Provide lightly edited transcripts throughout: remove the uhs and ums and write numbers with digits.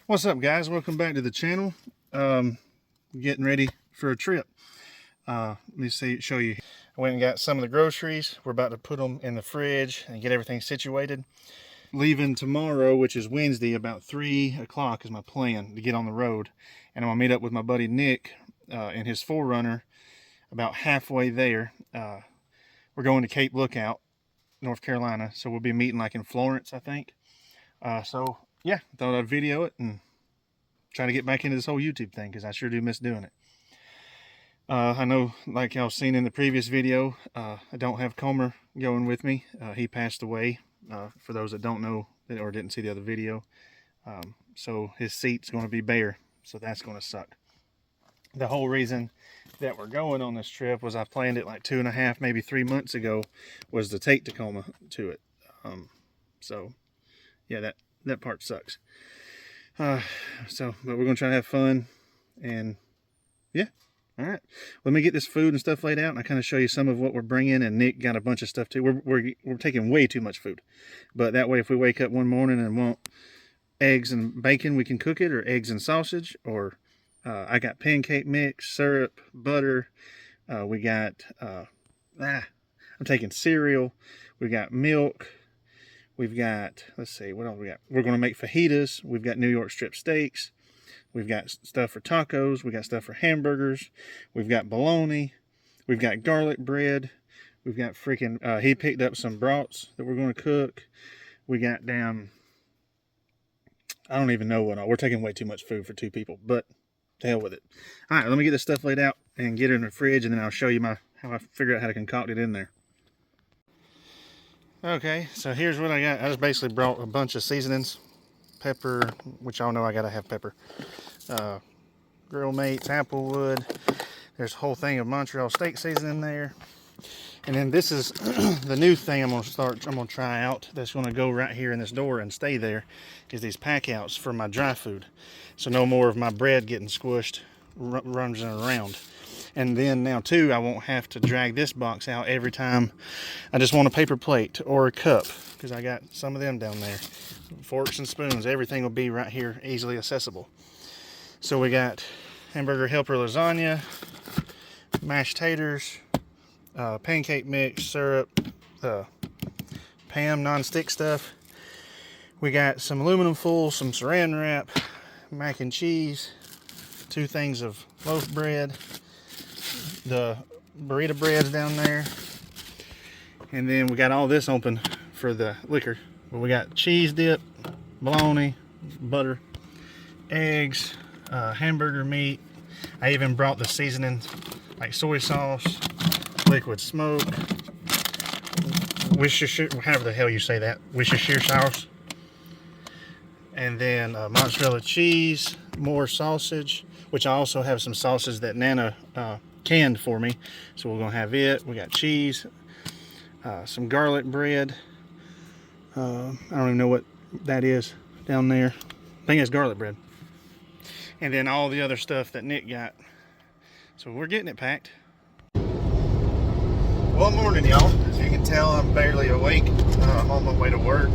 What's up, guys? Welcome back to the channel. Getting ready for a trip. Let me show you. I went and got some of the groceries. We're about to put them in the fridge and get everything situated. Leaving tomorrow, which is Wednesday, about 3 o'clock is my plan to get on the road. And I'm gonna meet up with my buddy Nick in his 4Runner about halfway there. We're going to Cape Lookout, North Carolina. So we'll be meeting like in Florence, I think. So yeah, thought I'd video it and try to get back into this whole YouTube thing, because I sure do miss doing it. I know, like y'all seen in the previous video, I don't have Comer going with me. He passed away, for those that don't know or didn't see the other video. So his seat's going to be bare, so that's going to suck. The whole reason that we're going on this trip was I planned it like 2.5, maybe 3 months ago, was to take Tacoma to it. So yeah, that part sucks. But we're gonna try to have fun, and yeah. All right, let me get this food and stuff laid out, and I kind of show you some of what we're bringing. And Nick got a bunch of stuff too. We're taking way too much food, but that way if we wake up one morning and want eggs and bacon, we can cook it, or eggs and sausage, or I got pancake mix, syrup, butter. We got I'm taking cereal. We got milk. We've got, let's see, what else we got? We're going to make fajitas. We've got New York strip steaks. We've got stuff for tacos. We got stuff for hamburgers. We've got bologna. We've got garlic bread. We've got freaking, he picked up some brats that we're going to cook. We got down, I don't even know what all. We're taking way too much food for 2 people, but to hell with it. All right, let me get this stuff laid out and get it in the fridge, and then I'll show you how I figure out how to concoct it in there. Okay, so here's what I got. I just basically brought a bunch of seasonings. Pepper, which y'all know I gotta have pepper. Grill Mates, Applewood. There's a whole thing of Montreal steak seasoning there. And then this is the new thing I'm gonna try out. That's gonna go right here in this door and stay there. Is these pack outs for my dry food. So no more of my bread getting squished, runs around. And then now too, I won't have to drag this box out every time I just want a paper plate or a cup, because I got some of them down there. Forks and spoons, everything will be right here, easily accessible. So we got hamburger helper lasagna, mashed taters, pancake mix, syrup, Pam non-stick stuff. We got some aluminum foil, some saran wrap, mac and cheese, 2 things of loaf bread, the burrito breads down there, and then we got all this open for the liquor. But we got cheese dip, bologna, butter, eggs, hamburger meat. I even brought the seasoning like soy sauce, liquid smoke, Worcestershire, however the hell you say that, Worcestershire sauce, and then mozzarella cheese, more sausage, which I also have some sausage that Nana canned for me, so we're gonna have it. We got cheese, some garlic bread. I don't even know what that is down there. I think it's garlic bread. And then all the other stuff that Nick got. So we're getting it packed. Well, morning, y'all. As you can tell, I'm barely awake. I'm on my way to work.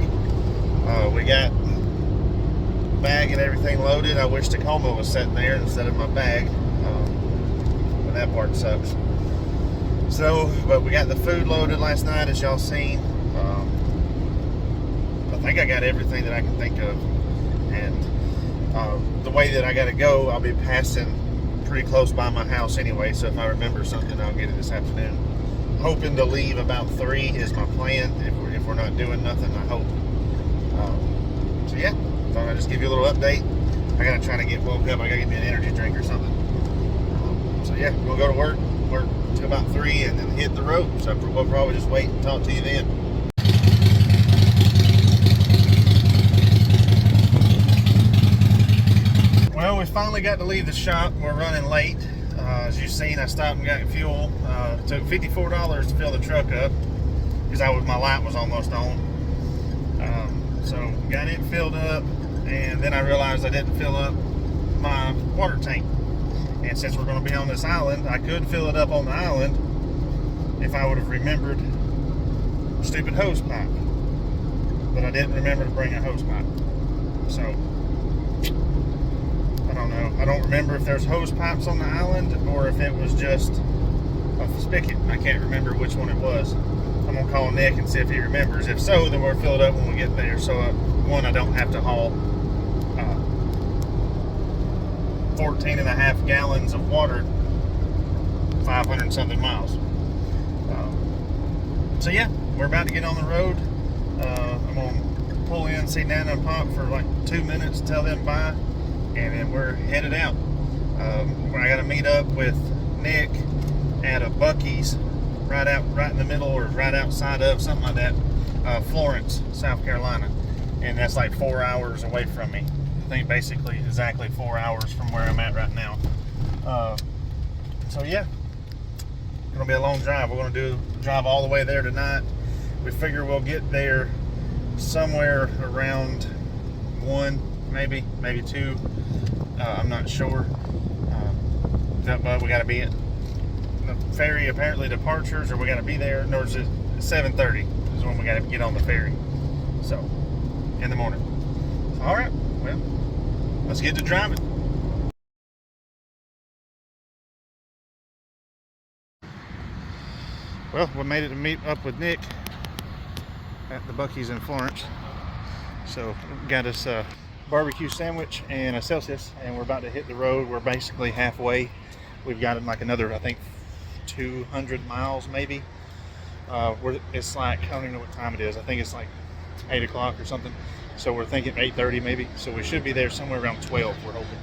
We got bag and everything loaded. I wish Tacoma was sitting there instead of my bag. That part sucks. So, but we got the food loaded last night, as y'all seen. I think I got everything that I can think of, and the way that I gotta go, I'll be passing pretty close by my house anyway, so if I remember something, I'll get it this afternoon. Hoping to leave about 3 is my plan, if we're not doing nothing, I hope. So yeah, thought I'd just give you a little update. I gotta try to get woke up. I gotta get me an energy drink or something. So yeah, we'll go to work to about 3, and then hit the road. So we'll probably just wait and talk to you then. Well, we finally got to leave the shop. We're running late. As you've seen, I stopped and got fuel. It took $54 to fill the truck up, because my light was almost on. So got it filled up, and then I realized I didn't fill up my water tank. And since we're going to be on this island, I could fill it up on the island if I would have remembered stupid hose pipe. But I didn't remember to bring a hose pipe. So I don't know. I don't remember if there's hose pipes on the island or if it was just a spigot. I can't remember which one it was. I'm gonna call Nick and see if he remembers. If so, then we're filled up when we get there. So one, I don't have to haul 14.5 gallons of water 500 something miles. So yeah, we're about to get on the road. I'm gonna pull in, see Nana and Pop for like 2 minutes, tell them bye, and then we're headed out. I got to meet up with Nick at a Buc-ee's right in the middle, or right outside of, something like that, Florence, South Carolina, and that's like 4 hours away from me. I think basically exactly 4 hours from where I'm at right now. So yeah, it's gonna be a long drive. We're gonna drive all the way there tonight. We figure we'll get there somewhere around 1, maybe 2. I'm not sure. But we got to be at the ferry, apparently departures, or we got to be there. No, it's 7:30 is when we got to get on the ferry. So, in the morning. All right, well, let's get to driving. Well, we made it to meet up with Nick at the Buc-ee's in Florence. So, got us a barbecue sandwich and a Celsius, and we're about to hit the road. We're basically halfway. We've got like another, I think, 200 miles maybe. It's like, I don't even know what time it is. I think it's like 8 o'clock or something. So we're thinking 8:30 maybe. So we should be there somewhere around 12, we're hoping.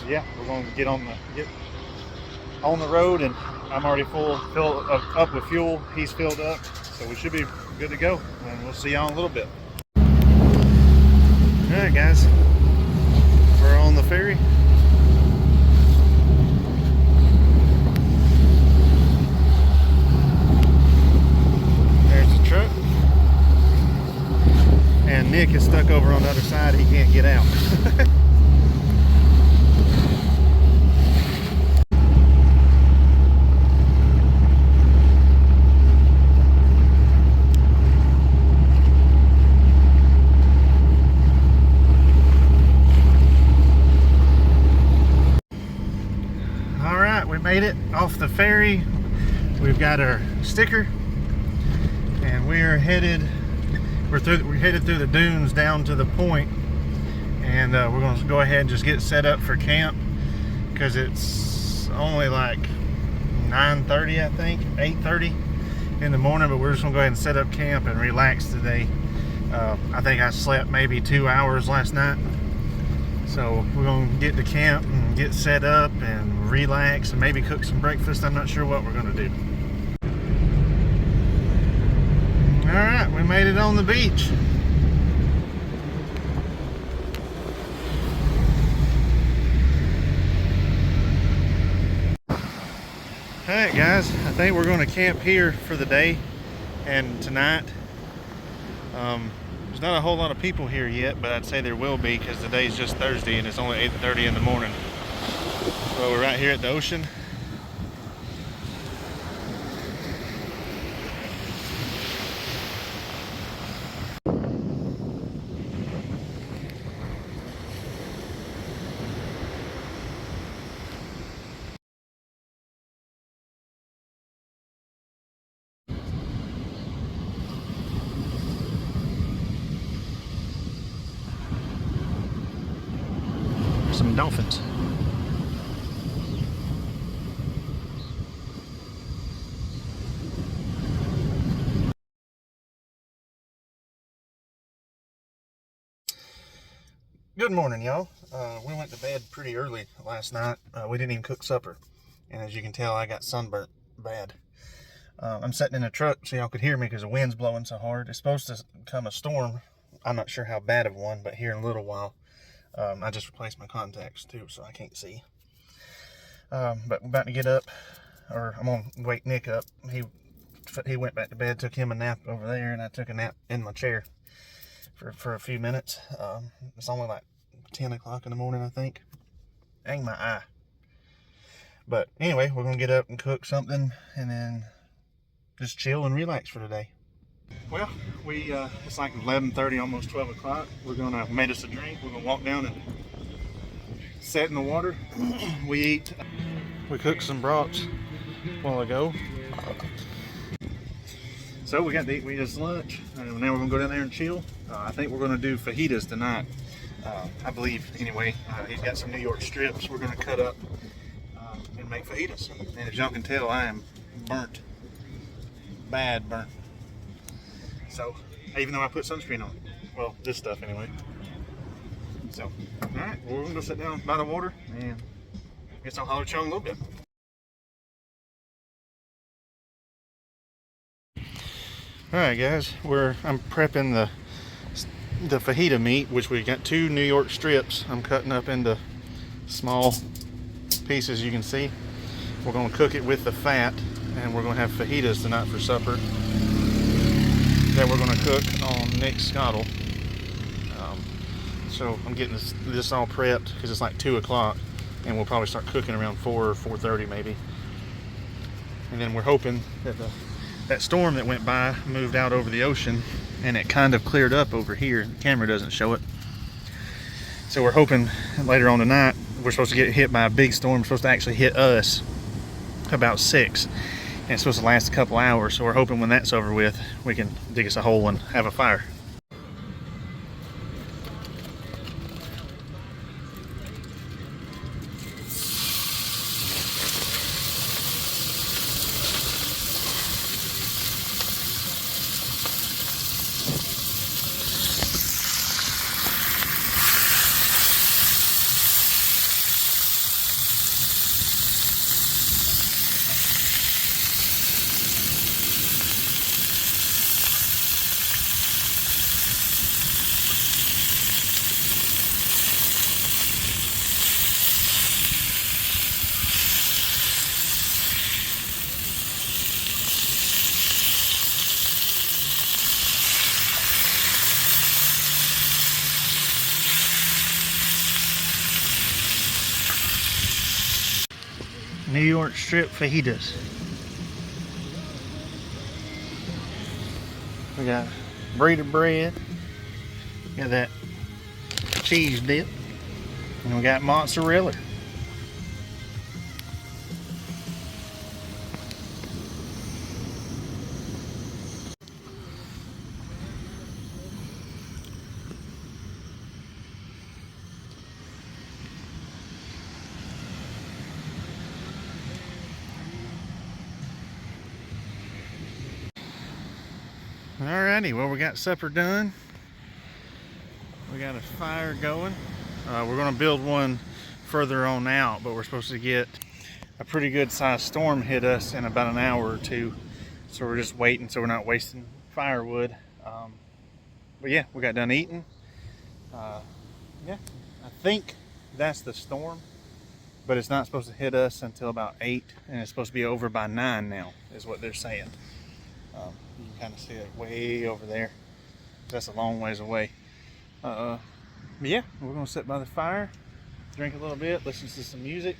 So yeah, we're going to get on the road, and I'm already filled up with fuel. He's filled up, so we should be good to go. And we'll see y'all in a little bit. All right, guys, we're on the ferry. There's the truck, and Nick is stuck over on the other side. He can't get out. Made it off the ferry. We've got our sticker, and we're headed through the dunes down to the point, and we're going to go ahead and just get set up for camp, because it's only like 9:30, I think 8:30 in the morning, but we're just gonna go ahead and set up camp and relax today. I think I slept maybe 2 hours last night. So we're going to get to camp and get set up and relax and maybe cook some breakfast. I'm not sure what we're going to do. All right, we made it on the beach. All right, guys, I think we're going to camp here for the day and tonight. There's not a whole lot of people here yet, but I'd say there will be, because today's just Thursday and it's only 8:30 in the morning. So we're right here at the ocean. Some dolphins. Good morning, y'all. We went to bed pretty early last night. We didn't even cook supper, and as you can tell, I got sunburnt bad. I'm sitting in a truck so y'all could hear me because the wind's blowing so hard. It's supposed to come a storm. I'm not sure how bad of one, but here in a little while. I just replaced my contacts too, so I can't see. But we're about to get up, or I'm gonna wake Nick up. He went back to bed, took him a nap over there, and I took a nap in my chair for a few minutes. It's only like 10 o'clock in the morning, I think. Dang my eye. But anyway, we're gonna get up and cook something, and then just chill and relax for today. Well, It's like 11:30, almost 12 o'clock. We're gonna make us a drink. We're gonna walk down and sit in the water. We cooked some brats a while ago. So we got to eat. We just lunch. And now we're gonna go down there and chill. I think we're gonna do fajitas tonight. I believe, anyway. He's got some New York strips we're gonna cut up and make fajitas. And as y'all can tell, I am burnt, bad burnt. So, even though I put sunscreen on, well, this stuff anyway. So, all right, well, we're gonna go sit down by the water and guess I'll holler at you in a little bit. All right, guys, I'm prepping the fajita meat, which we got 2 New York strips. I'm cutting up into small pieces, you can see. We're gonna cook it with the fat, and we're gonna have fajitas tonight for supper. That we're gonna cook on Nick's scuttle. So I'm getting this all prepped because it's like 2 o'clock, and we'll probably start cooking around 4 or 4:30 maybe. And then we're hoping that that storm that went by moved out over the ocean, and it kind of cleared up over here. The camera doesn't show it. So we're hoping later on tonight, we're supposed to get hit by a big storm. It's supposed to actually hit us about 6. And it's supposed to last a couple hours. So we're hoping when that's over with, we can dig us a hole and have a fire. New York strip fajitas. We got breaded bread, got that cheese dip, and we got mozzarella. Alrighty, well, we got supper done. We got a fire going. We're going to build one further on out, but we're supposed to get a pretty good sized storm hit us in about an hour or 2. So we're just waiting so we're not wasting firewood. But yeah, we got done eating. Yeah, I think that's the storm, but it's not supposed to hit us until about 8, and it's supposed to be over by 9 now, is what they're saying. You can kind of see it way over there. That's a long ways away. But yeah, we're gonna sit by the fire, drink a little bit, listen to some music.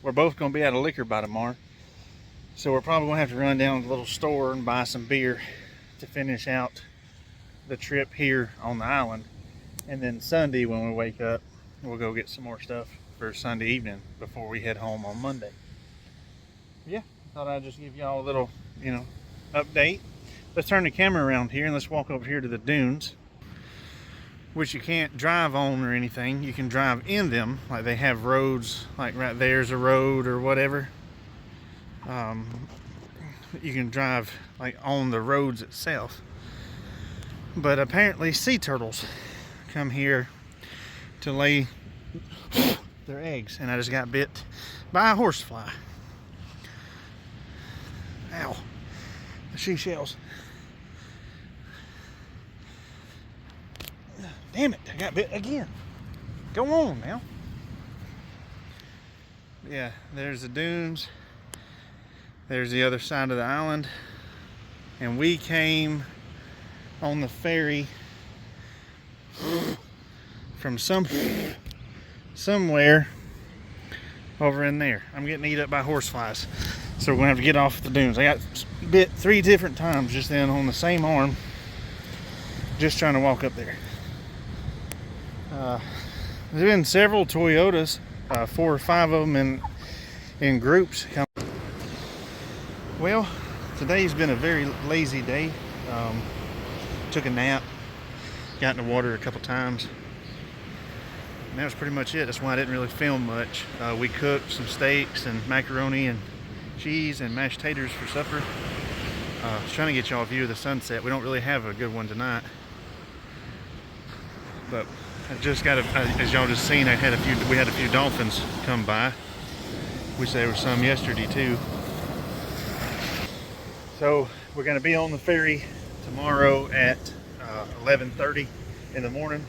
We're both gonna be at a liquor by tomorrow, so we're probably gonna have to run down to the little store and buy some beer to finish out the trip here on the island. And then Sunday, when we wake up, we'll go get some more stuff for Sunday evening before we head home on Monday. Yeah, thought I'd just give y'all a little, update. Let's turn the camera around here and let's walk over here to the dunes, which you can't drive on or anything. You can drive in them, like they have roads, like right there's a road or whatever. You can drive like on the roads itself. But apparently sea turtles come here to lay their eggs, and I just got bit by a horsefly. Ow, the seashells. Damn it, I got bit again. Go on now. Yeah, there's the dunes. There's the other side of the island. And we came on the ferry from somewhere over in there. I'm getting eaten up by horseflies. So we're gonna have to get off the dunes. I got bit 3 different times just then on the same arm, just trying to walk up there. There's been several Toyotas, 4 or 5 of them in groups. Well, today's been a very lazy day. Took a nap, got in the water a couple times, and that was pretty much it. That's why I didn't really film much. We cooked some steaks and macaroni and cheese and mashed taters for supper. I was trying to get y'all a view of the sunset. We don't really have a good one tonight, but I just got as y'all just seen, we had a few dolphins come by. Wish there was some yesterday too. So we're going to be on the ferry tomorrow at 11:30 in the morning.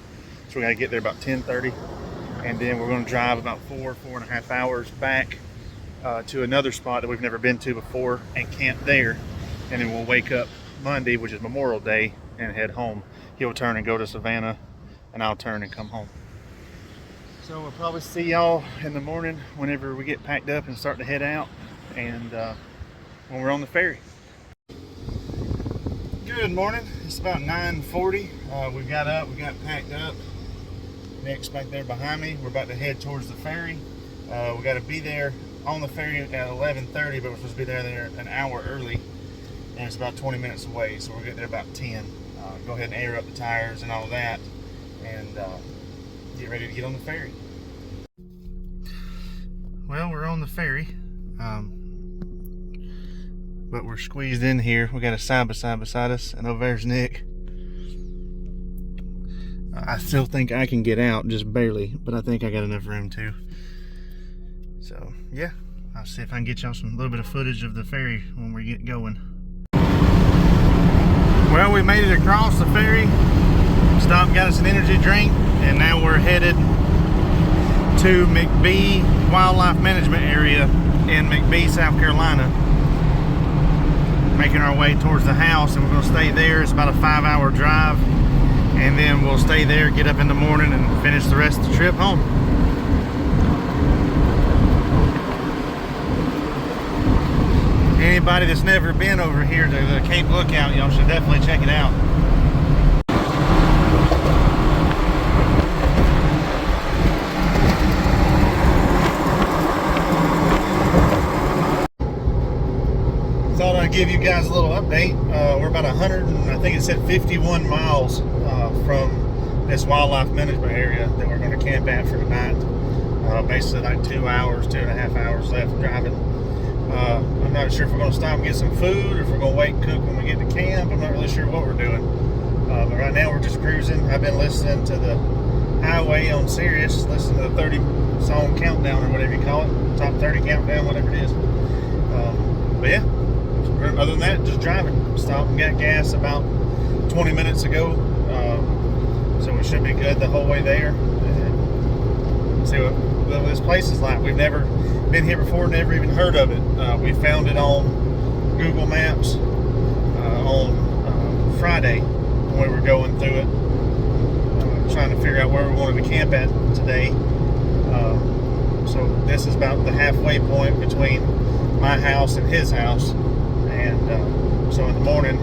So we got to get there about 10:30, and then we're going to drive about 4.5 hours back to another spot that we've never been to before and camp there. And then we'll wake up Monday, which is Memorial Day, and head home. He'll turn and go to Savannah, and I'll turn and come home. So we'll probably see y'all in the morning whenever we get packed up and start to head out, and when we're on the ferry. Good morning. It's about 9:40. We got up, we got packed up. Nick's back there behind me. We're about to head towards the ferry. We got to be there on the ferry at 11:30, but we're supposed to be there an hour early, and it's about 20 minutes away, so we'll get there about 10. Go ahead and air up the tires and all that, and get ready to get on the ferry. Well, we're on the ferry, but we're squeezed in here. We got a side by side beside us, and over there's Nick. I still think I can get out, just barely, but I think I got enough room too. So yeah, I'll see if I can get y'all some little bit of footage of the ferry when we get going. Well, we made it across the ferry, stopped and got us an energy drink, and now we're headed to McBee Wildlife Management Area in McBee, South Carolina. Making our way towards the house, and we're going to stay there. It's about a 5-hour drive, and then we'll stay there, get up in the morning, and finish the rest of the trip home. Anybody that's never been over here to the Cape Lookout, y'all should definitely check it out. Thought I'd give you guys a little update. We're about 100, I think it said 51 miles from this wildlife management area that we're going to camp at for tonight. Basically like 2.5 hours left driving. I'm not sure if we're going to stop and get some food, or if we're going to wait and cook when we get to camp. I'm not really sure what we're doing. But right now we're just cruising. I've been listening to the highway on Sirius, listening to the 30 song countdown, or whatever you call it. Top 30 countdown, whatever it is. But yeah. Other than that, just driving. Stopped and got gas about 20 minutes ago, so we should be good the whole way there. And see what this place is like. We've never been here before, never even heard of it. We found it on Google Maps on Friday when we were going through it, trying to figure out where we wanted to camp at today. So this is about the halfway point between my house and his house. And so in the morning,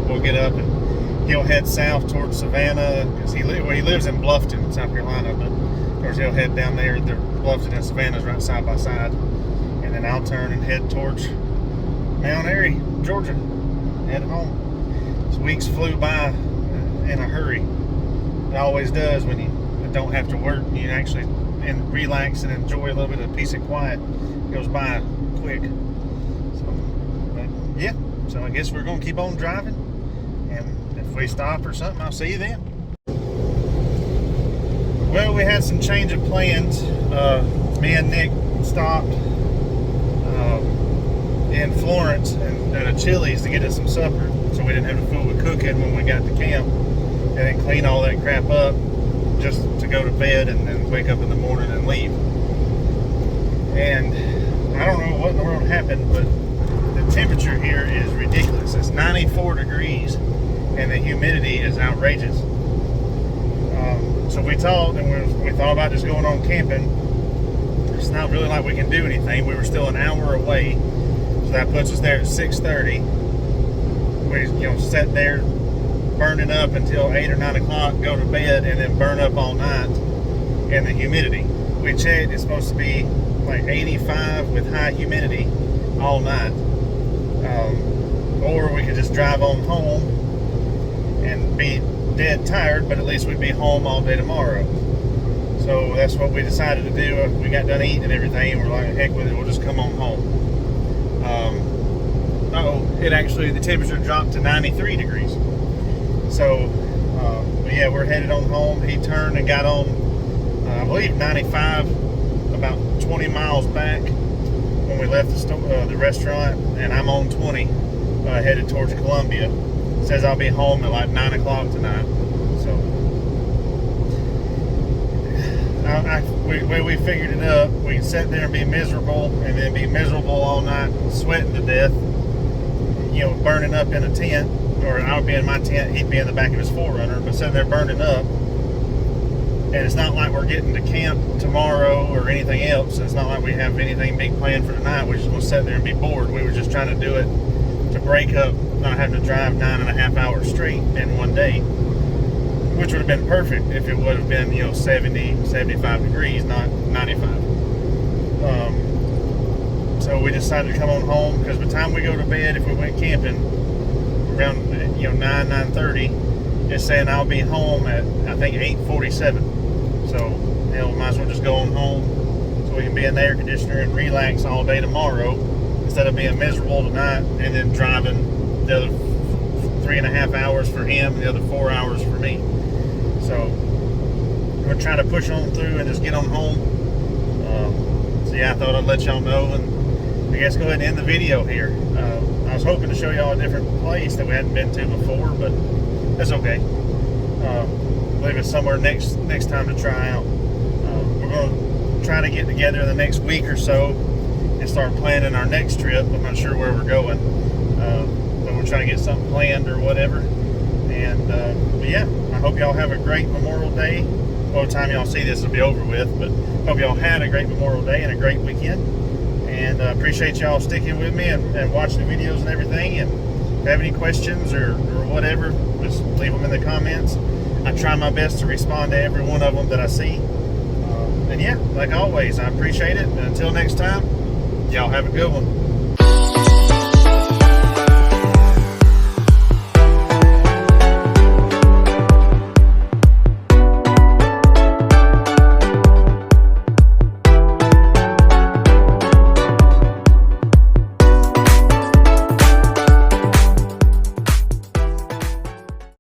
we'll get up and he'll head south towards Savannah, because he lives in Bluffton, South Carolina, but of course he'll head down there. The Bluffton and Savannah's right side by side, and then I'll turn and head towards Mount Airy, Georgia, head home. This weeks flew by in a hurry. It always does when you don't have to work. You can actually relax and enjoy a little bit of peace and quiet. It goes by quick. Yeah, so I guess we're going to keep on driving, and if we stop or something, I'll see you then. Well, we had some change of plans. Me and Nick stopped in Florence and at a Chili's to get us some supper, so we didn't have to fool with cooking when we got to camp, and then clean all that crap up just to go to bed and then wake up in the morning and leave. And I don't know what in the world happened, but the temperature here is ridiculous. It's 94 degrees and the humidity is outrageous. So we talked, and we thought about just going on camping. It's not really like we can do anything. We were still an hour away, So that puts us there at 6:30. We, sit there burning up until 8 or 9 o'clock, go to bed, and then burn up all night in the humidity. We checked, it's supposed to be like 85 with high humidity all night. Or we could just drive on home and be dead tired, but at least we'd be home all day tomorrow. So that's what we decided to do. We got done eating and everything, and we're like, heck with it, we'll just come on home. The temperature dropped to 93 degrees. So, but yeah, we're headed on home. He turned and got on, I believe, 95, about 20 miles back when we left the restaurant, and I'm on 20, headed towards Columbia. Says I'll be home at like 9 o'clock tonight. So, we figured it up. We can sit there and be miserable, and then be miserable all night, sweating to death, burning up in a tent, or I'll be in my tent, he'd be in the back of his 4Runner, but sitting there burning up. And it's not like we're getting to camp tomorrow or anything else. It's not like we have anything big planned for tonight. We're just going to sit there and be bored. We were just trying to do it to break up, not having to drive 9.5 hours straight in one day, which would have been perfect if it would have been, 70, 75 degrees, not 95. So we decided to come on home, because by the time we go to bed, if we went camping around 9:30, it's saying I'll be home at, I think, 8:47. So might as well just go on home so we can be in the air conditioner and relax all day tomorrow, instead of being miserable tonight and then driving the other 3.5 hours for him and the other 4 hours for me. So we're trying to push on through and just get on home. So yeah, I thought I'd let y'all know, and I guess go ahead and end the video here. I was hoping to show y'all a different place that we hadn't been to before, but that's okay. I believe it's somewhere next time to try out. We're going to try to get together in the next week or so and start planning our next trip. I'm not sure where we're going, but we're trying to get something planned or whatever. And but yeah, I hope y'all have a great Memorial Day. By the time y'all see this, it'll be over with, but hope y'all had a great Memorial Day and a great weekend. And appreciate y'all sticking with me and watching the videos and everything. And if you have any questions or whatever, just leave them in the comments. I try my best to respond to every one of them that I see. And yeah, like always, I appreciate it. And until next time, y'all have a good one.